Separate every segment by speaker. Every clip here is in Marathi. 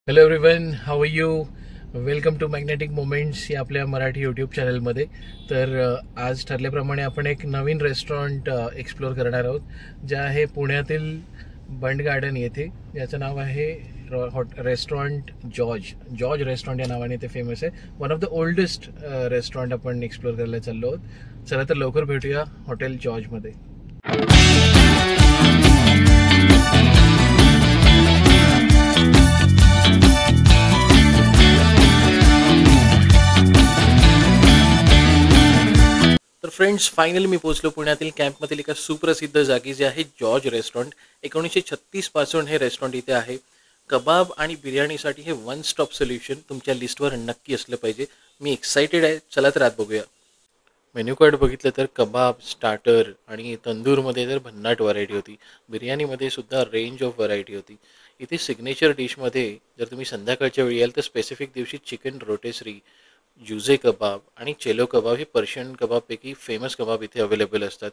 Speaker 1: Hello everyone, how are you? Welcome to magnetic moments या आपल्या मराठी यूट्यूब चॅनलमध्ये. तर आज ठरल्याप्रमाणे आपण एक नवीन रेस्टॉरंट एक्सप्लोअर करणार आहोत, जे आहे पुण्यातील बंड गार्डन येथे. याचं नाव आहे रेस्टॉरंट जॉर्ज रेस्टॉरंट या नावाने ते फेमस आहे. One of the oldest restaurant आपण एक्सप्लोअर करायला चाललो आहोत. चला तर लवकर भेटूया हॉटेल जॉर्जमध्ये. तर फ्रेंड्स, फायनली मी पोहोचलो पुण्यातील कॅम्पमधील एका सुप्रसिद्ध जागी, जे आहे जॉर्ज रेस्टॉरंट. 1936 पासून हे रेस्टॉरंट इथे आहे. कबाब आणि बिर्याणीसाठी हे वन स्टॉप सोल्युशन तुमच्या लिस्टवर नक्की असलं पाहिजे. मी एक्साइटेड आहे. चला तर आत बघूया. मेन्यू कार्ड बघितलं तर कबाब, स्टार्टर आणि तंदूरमध्ये तर भन्नाट व्हरायटी होती. बिर्याणीमध्ये सुद्धा रेंज ऑफ व्हरायटी होती. इथे सिग्नेचर डिशमध्ये जर तुम्ही संध्याकाळच्या वेळी याल तर स्पेसिफिक दिवशी चिकन रोटेसरी, जुझे कबाब आणि चेलो कबाब हे पर्शियन कबाबपैकी फेमस कबाब इथे अवेलेबल असतात.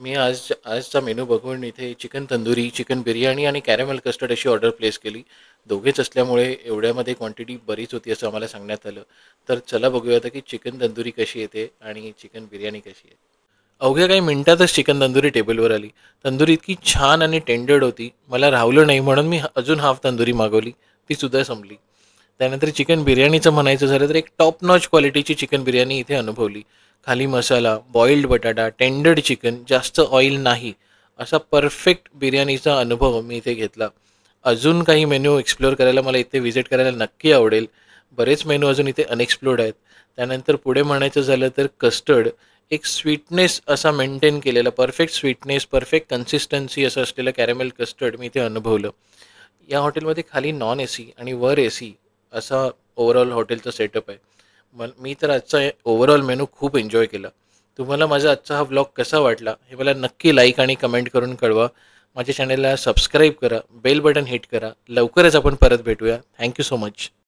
Speaker 1: मी आजचा मेनू बघून इथे चिकन तंदुरी, चिकन बिर्याणी आणि कॅरेमल कस्टर्ड अशी ऑर्डर प्लेस केली. दोघेच असल्यामुळे एवढ्यामध्ये क्वांटिटी बरीच होती असं आम्हाला सांगण्यात आलं. तर चला बघूया आता की चिकन तंदुरी कशी येते आणि चिकन बिर्याणी कशी आहे. अवघ्या काही मिनिटातच चिकन तंदुरी टेबलवर आली. तंदुरी इतकी छान आणि टेंडर्ड होती, मला राहवलं नाही म्हणून मी अजून हाफ तंदुरी मागवली. ती सुद्धा संपली. त्यानंतर चिकन बिर्याणीचं म्हणायचं झालं तर एक टॉप नॉच क्वालिटीची चिकन बिर्याणी इथे अनुभवली. खाली मसाला, बॉइल्ड बटाटा, टेंडर्ड चिकन, जास्त ऑइल नाही, असा परफेक्ट बिर्याणीचा अनुभव मी इथे घेतला. अजून काही मेन्यू एक्सप्लोअर करायला मला इथे व्हिजिट करायला नक्की आवडेल. बरेच मेनू अजून इथे अनएक्सप्लोर्ड आहेत. त्यानंतर पुढे म्हणायचं झालं तर कस्टर्ड, एक स्वीटनेस असा मेंटेन केलेला, परफेक्ट स्वीटनेस, परफेक्ट कन्सिस्टन्सी असं असलेलं कॅरेमेल कस्टर्ड मी इथे अनुभवलं. या हॉटेलमध्ये खाली नॉन ए सी आणि वर ए सी असा ओव्हरऑल हॉटेलचा सेटअप आहे. मी तर आजचा ओव्हरऑल मेनू खूप एन्जॉय केला. तुम्हाला माझा आजचा हा व्लॉग कसा वाटला हे मला नक्की लाईक आणि कमेंट करून कळवा. माझ्या चॅनलला सबस्क्राईब करा, बेल बटन हिट करा. लवकरच आपण परत भेटूया. Thank you so much.